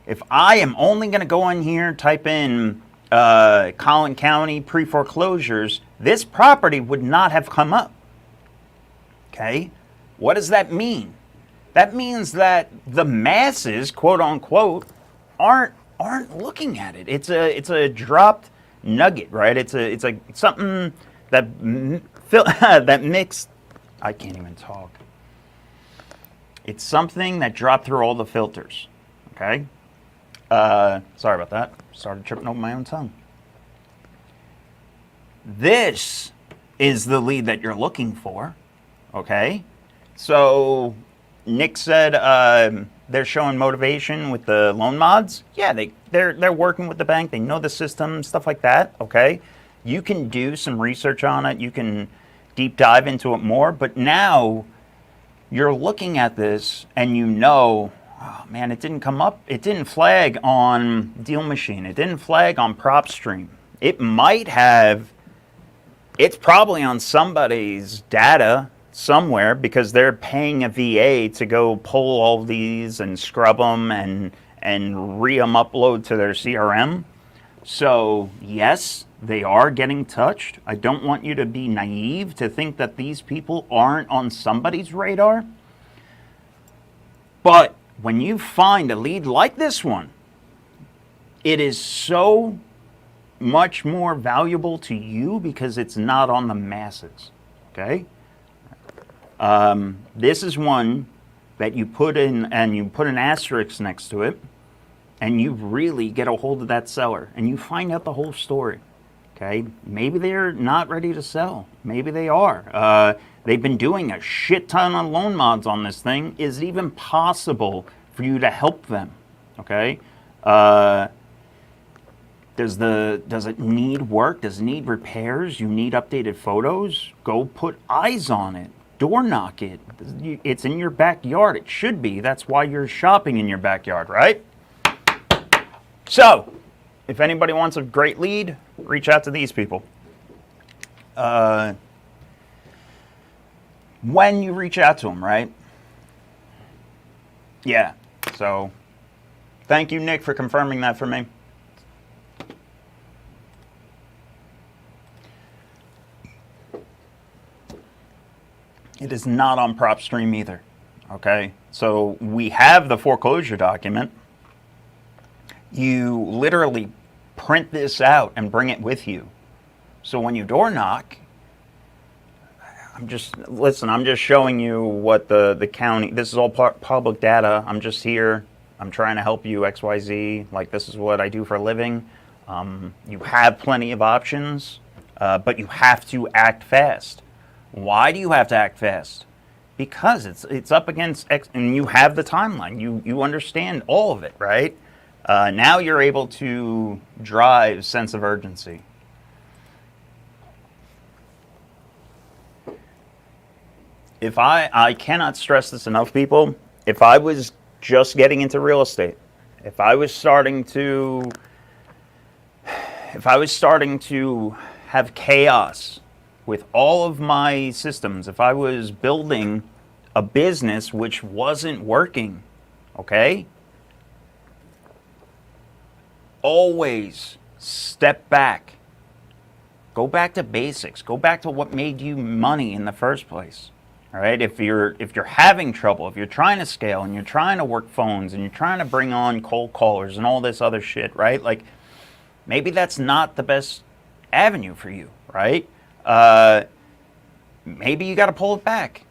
if I am only going to go in here, type in Colin County Preforeclosures, this property would not have come up. Okay, what does that mean? That means that the masses, quote unquote, aren't looking at it. It's a dropped nugget, right? It's something that that mixed. I can't even talk. It's something that dropped through all the filters. Okay. Sorry about that. Started tripping over my own tongue. This is the lead that you're looking for. Okay. So Nick said they're showing motivation with the loan mods. Yeah, they're working with the bank. They know the system, stuff like that. Okay. You can do some research on it. You can deep dive into it more. But now you're looking at this and you know, oh man, it didn't come up. It didn't flag on DealMachine. It didn't flag on PropStream. It might have. It's probably on somebody's data somewhere because they're paying a VA to go pull all these and scrub them and upload to their CRM. So yes, they are getting touched. I don't want you to be naive to think that these people aren't on somebody's radar. But when you find a lead like this one, it is so much more valuable to you because it's not on the masses. Okay? This is one that you put in and you put an asterisk next to it and you really get a hold of that seller and you find out the whole story. Okay, maybe they're not ready to sell. Maybe they are. They've been doing a shit ton of loan mods on this thing. Is it even possible for you to help them? Okay, does it need work? Does it need repairs? You need updated photos? Go put eyes on it. Door knock it. It's in your backyard. It should be. That's why you're shopping in your backyard, right? So, if anybody wants a great lead, reach out to these people. When you reach out to them, right? Yeah. So, thank you, Nick, for confirming that for me. It is not on PropStream either. Okay? So, we have the foreclosure document. You literally print this out and bring it with you. So when you door knock, I'm just showing you what the county, this is all public data. I'm just here. I'm trying to help you XYZ. Like, this is what I do for a living. You have plenty of options, but you have to act fast. Why do you have to act fast? Because it's up against X, and you have the timeline. You understand all of it, right? Now you're able to drive sense of urgency. If I cannot stress this enough, people, if I was just getting into real estate, if I was starting to have chaos with all of my systems, if I was building a business which wasn't working, okay? Always step back. Go back to basics. Go back to what made you money in the first place. All right, if you're having trouble, if you're trying to scale and you're trying to work phones and you're trying to bring on cold callers and all this other shit, right? Like, maybe that's not the best avenue for you, right? Maybe you got to pull it back.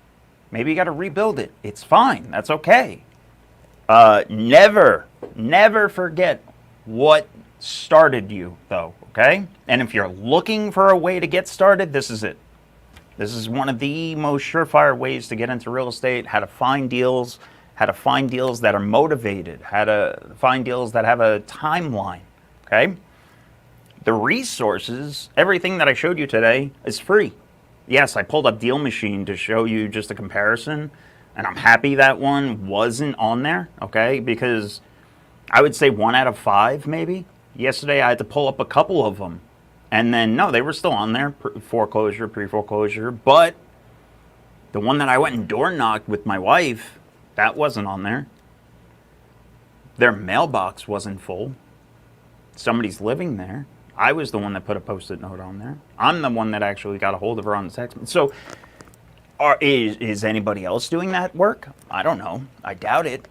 Maybe you got to rebuild it. It's fine. That's okay. Never forget what started you, though, okay? And if you're looking for a way to get started, this is it. This is one of the most surefire ways to get into real estate, how to find deals that are motivated, how to find deals that have a timeline, okay? The resources, everything that I showed you today is free. Yes, I pulled up DealMachine to show you just a comparison, and I'm happy that one wasn't on there, okay? Because I would say 1 out of 5 maybe. Yesterday I had to pull up a couple of them. And then, no, they were still on there, foreclosure, pre-foreclosure. But the one that I went and door knocked with my wife, that wasn't on there. Their mailbox wasn't full. Somebody's living there. I was the one that put a Post-it note on there. I'm the one that actually got a hold of her on the text. So is anybody else doing that work? I don't know. I doubt it.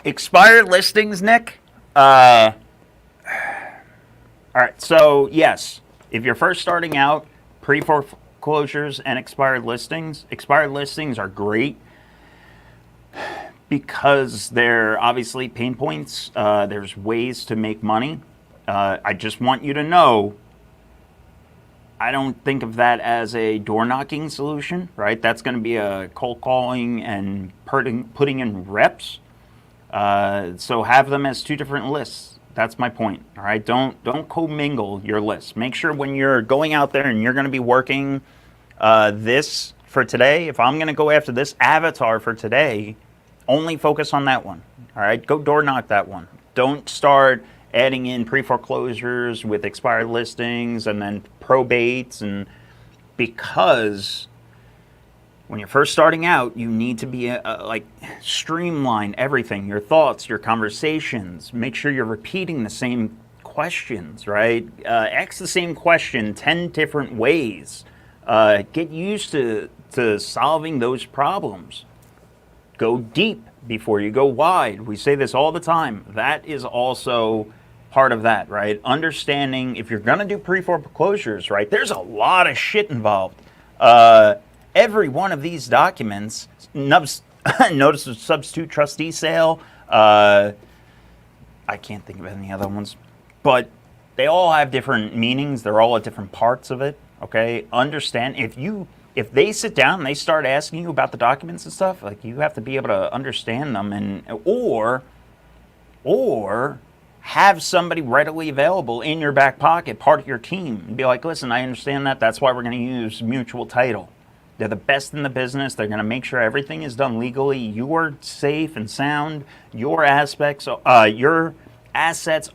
Expired listings, Nick. All right, so yes, if you're first starting out, pre-foreclosures and expired listings are great because they're obviously pain points. There's ways to make money. I just want you to know, I don't think of that as a door knocking solution, right? That's going to be a cold calling and putting in reps. So have them as 2 different lists. That's my point. All right, don't commingle your lists. Make sure when you're going out there and you're going to be working this for today, if I'm going to go after this avatar for today, only focus on that one. All right, go door knock that one. Don't start adding in pre-foreclosures with expired listings and then probates, and because when you're first starting out, you need to be like streamline everything, your thoughts, your conversations. Make sure you're repeating the same questions, right? Ask the same question 10 different ways. Get used to solving those problems. Go deep before you go wide. We say this all the time. That is also part of that, right? Understanding if you're going to do pre-foreclosures, right, there's a lot of shit involved. Every one of these documents, notice of substitute trustee sale, I can't think of any other ones, but they all have different meanings. They're all at different parts of it, okay? Understand, if they sit down and they start asking you about the documents and stuff, like, you have to be able to understand them, and or have somebody readily available in your back pocket, part of your team, and be like, listen, I understand that. That's why we're going to use mutual title. They're the best in the business. They're going to make sure everything is done legally. You're safe and sound. Your assets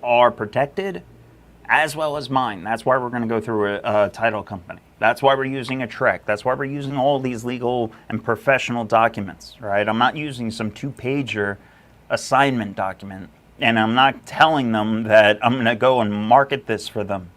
are protected, as well as mine. That's why we're going to go through a title company. That's why we're using a TREC. That's why we're using all these legal and professional documents, right? I'm not using some 2-pager assignment document, and I'm not telling them that I'm going to go and market this for them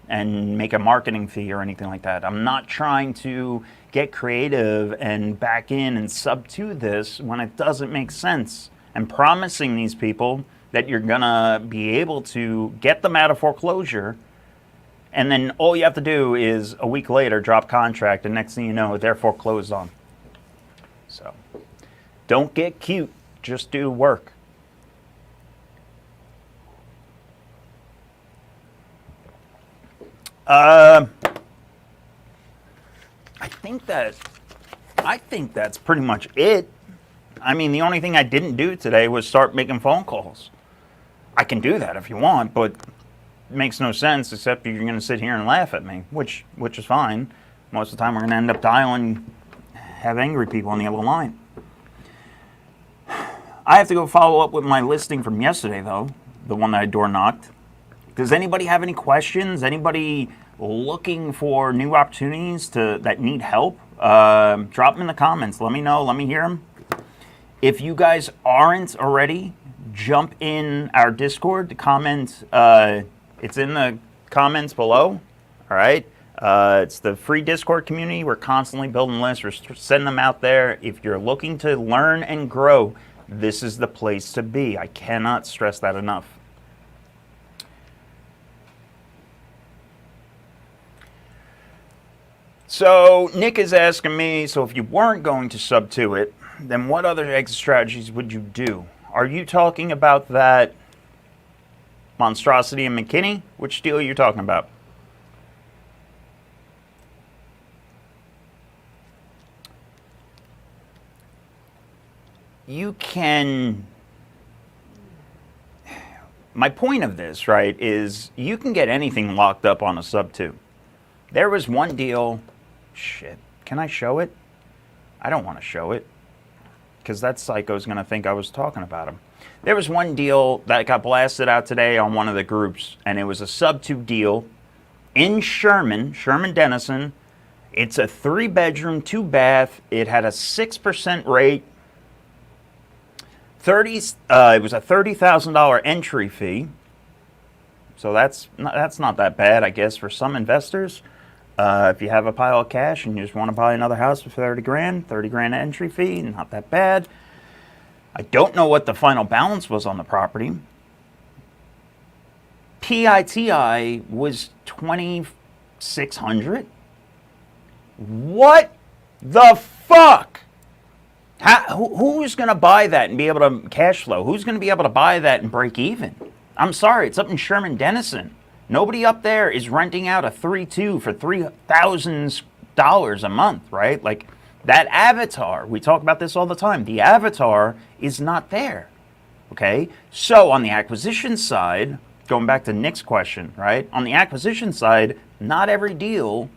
and make a marketing fee or anything like that. I'm not trying to get creative and back in and sub to this when it doesn't make sense, and promising these people that you're gonna be able to get them out of foreclosure, and then all you have to do is a week later drop contract, and next thing you know, they're foreclosed on. So don't get cute, just do work. I think that's pretty much it. I mean, the only thing I didn't do today was start making phone calls. I can do that if you want, but it makes no sense except you're going to sit here and laugh at me, which is fine. Most of the time we're going to end up have angry people on the other line. I have to go follow up with my listing from yesterday, though, the one that I door knocked. Does anybody have any questions? Anybody looking for new opportunities that need help? Drop them in the comments. Let me know. Let me hear them. If you guys aren't already, jump in our Discord. The comment, it's in the comments below. All right. It's the free Discord community. We're constantly building lists. We're sending them out there. If you're looking to learn and grow, this is the place to be. I cannot stress that enough. So Nick is asking me, so if you weren't going to sub to it, then what other exit strategies would you do? Are you talking about that monstrosity in McKinney? Which deal are you talking about? You can... My point of this, right, is you can get anything locked up on a sub 2. There was one deal... Shit. Can I show it? I don't want to show it, because that psycho's going to think I was talking about him. There was one deal that got blasted out today on one of the groups, and it was a sub 2 deal in Sherman Denison. It's a 3-bedroom, 2-bath. It had a 6% rate. It was a $30,000 entry fee. So that's not that bad, I guess, for some investors. If you have a pile of cash and you just want to buy another house for 30 grand entry fee, not that bad. I don't know what the final balance was on the property. PITI was $2,600. What the fuck? Who's going to buy that and be able to cash flow? Who's going to be able to buy that and break even? I'm sorry, it's up in Sherman Denison. Nobody up there is renting out a 3-2 for $3,000 a month, right? Like, that avatar, we talk about this all the time, the avatar is not there, okay? So on the acquisition side, going back to Nick's question, right? On the acquisition side, not every deal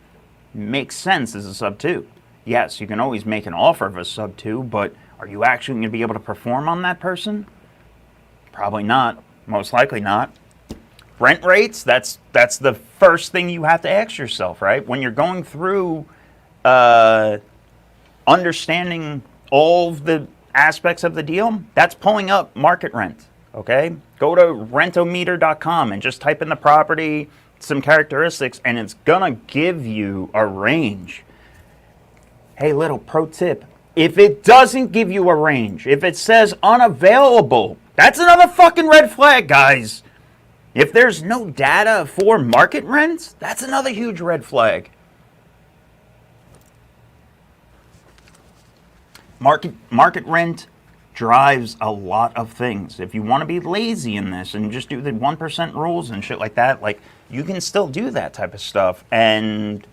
makes sense as a sub 2. Yes, you can always make an offer of a sub 2, but are you actually going to be able to perform on that person? Probably not. Most likely not. Rent rates, that's the first thing you have to ask yourself, right? When you're going through understanding all of the aspects of the deal, that's pulling up market rent, okay? Go to rentometer.com and just type in the property, some characteristics, and it's going to give you a range. Hey, little pro tip, if it doesn't give you a range, if it says unavailable, that's another fucking red flag, guys. If there's no data for market rents, that's another huge red flag. Market rent drives a lot of things. If you want to be lazy in this and just do the 1% rules and shit like that, like, you can still do that type of stuff and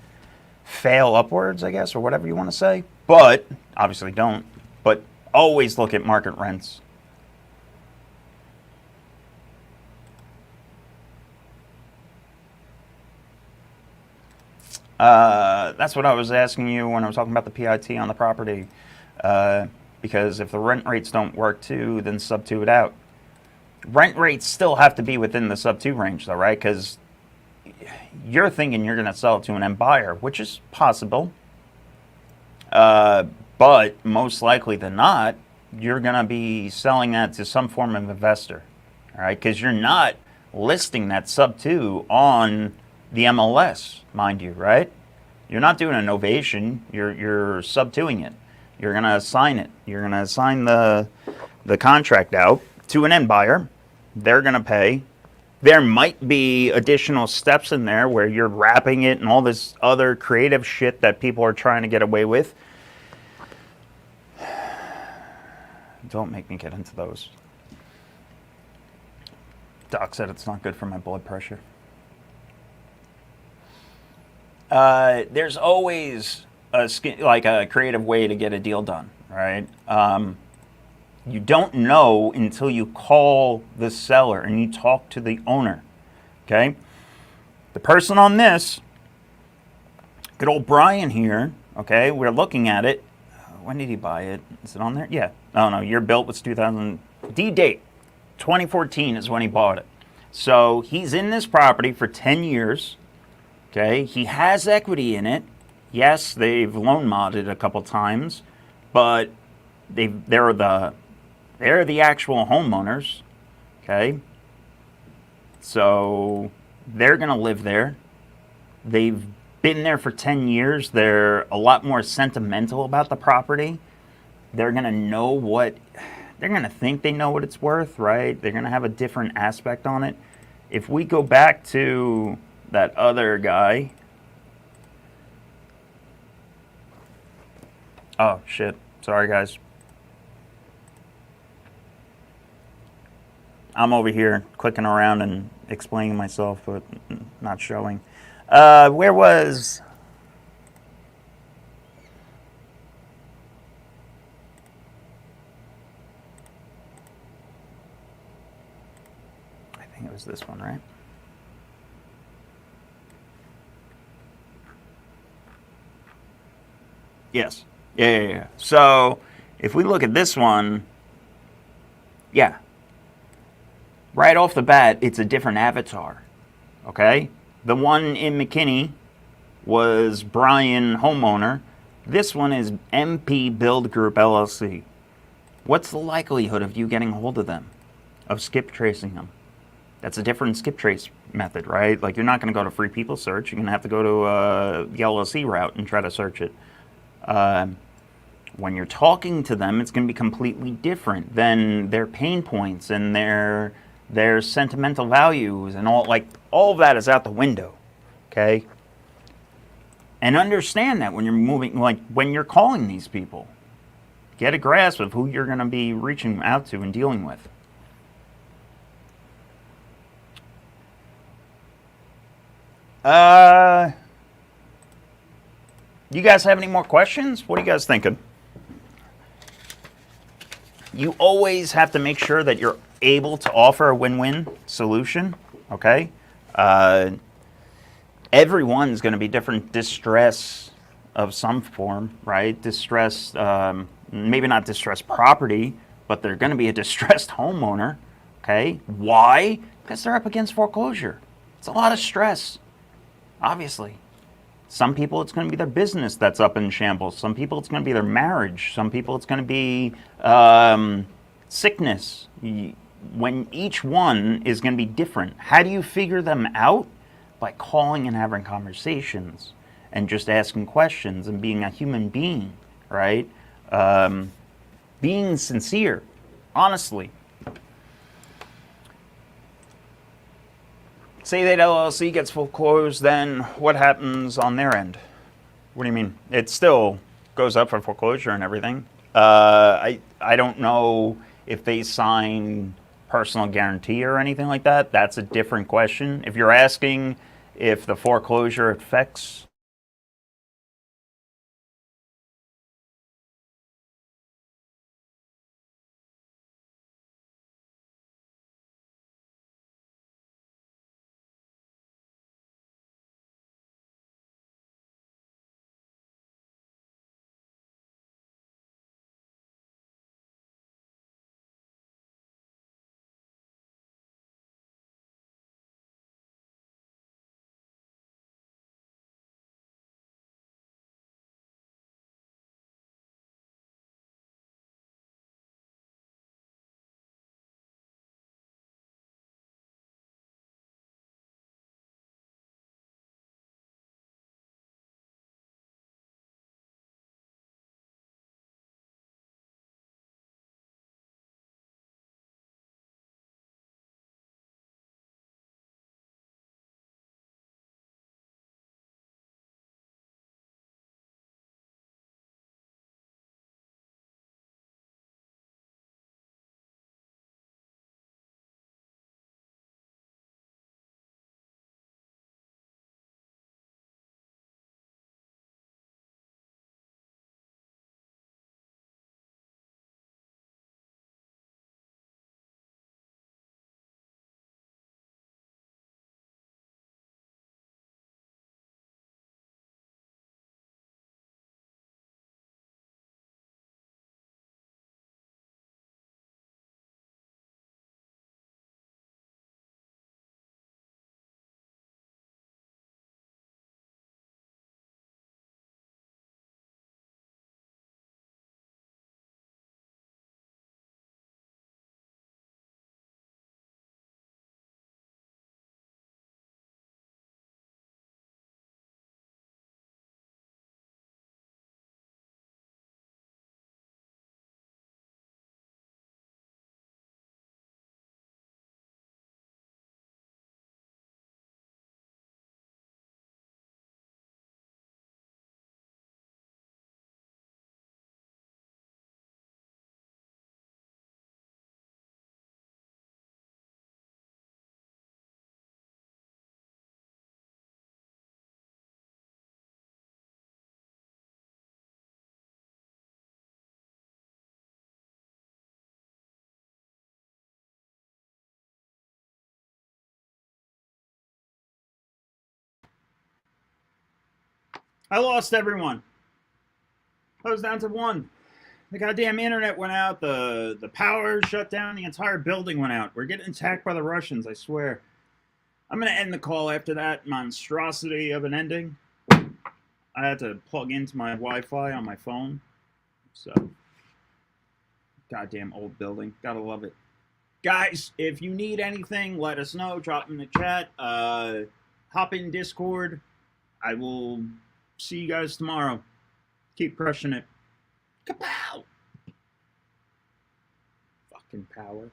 fail upwards, I guess, or whatever you want to say. But, obviously don't, but always look at market rents. That's what I was asking you when I was talking about the PIT on the property. Because if the rent rates don't work too, then sub 2 it out. Rent rates still have to be within the sub 2 range though, right? Because you're thinking you're going to sell it to an end buyer, which is possible. But most likely than not, you're going to be selling that to some form of investor. All right? Because you're not listing that sub 2 on the MLS, mind you, right? You're not doing a novation. You're sub 2ing it. You're going to assign it. You're going to assign the contract out to an end buyer. They're going to pay. There might be additional steps in there where you're wrapping it and all this other creative shit that people are trying to get away with. Don't make me get into those. Doc said it's not good for my blood pressure. There's always a creative way to get a deal done, right? You don't know until you call the seller and you talk to the owner, okay? The person on this, good old Brian here, okay, we're looking at it. When did he buy it? Is it on there? Yeah. Oh, no, year built was 2000. D-date, 2014 is when he bought it. So he's in this property for 10 years. Okay, he has equity in it. Yes, they've loan modded a couple times, but they're the actual homeowners. Okay? So they're going to live there. They've been there for 10 years. They're a lot more sentimental about the property. They're going to know what, they're going to think they know what it's worth, right? They're going to have a different aspect on it. If we go back to that other guy, oh shit, sorry guys. I'm over here clicking around and explaining myself, but not showing. Where was... I think it was this one, right? Yes. Yeah. So, if we look at this one, yeah. Right off the bat, it's a different avatar. Okay? The one in McKinney was Brian Homeowner. This one is MP Build Group LLC. What's the likelihood of you getting a hold of them? Of skip tracing them? That's a different skip trace method, right? Like, you're not going to go to Free People Search. You're going to have to go to the LLC route and try to search it. When you're talking to them, it's going to be completely different than their pain points and their sentimental values and all of that is out the window. Okay? And understand that when you're moving, like when you're calling these people, get a grasp of who you're going to be reaching out to and dealing with. You guys have any more questions? What are you guys thinking? You always have to make sure that you're able to offer a win-win solution, okay? Everyone's going to be different distress of some form, right? Distress, maybe not distressed property, but they're going to be a distressed homeowner, okay? Why? Because they're up against foreclosure. It's a lot of stress, obviously. Some people, it's going to be their business that's up in shambles. Some people, it's going to be their marriage. Some people, it's going to be sickness. When each one is going to be different. How do you figure them out? By calling and having conversations and just asking questions and being a human being, right? Being sincere, honestly. Say that LLC gets foreclosed, then what happens on their end? What do you mean? It still goes up for foreclosure and everything. I don't know if they sign personal guarantee or anything like that. That's a different question. If you're asking if the foreclosure affects I lost everyone. I was down to one. The goddamn internet went out. The power shut down. The entire building went out. We're getting attacked by the Russians, I swear. I'm going to end the call after that monstrosity of an ending. I had to plug into my Wi-Fi on my phone. So, goddamn old building. Gotta love it. Guys, if you need anything, let us know. Drop in the chat. Hop in Discord. I will see you guys tomorrow. Keep crushing it. Kapow! Fucking power.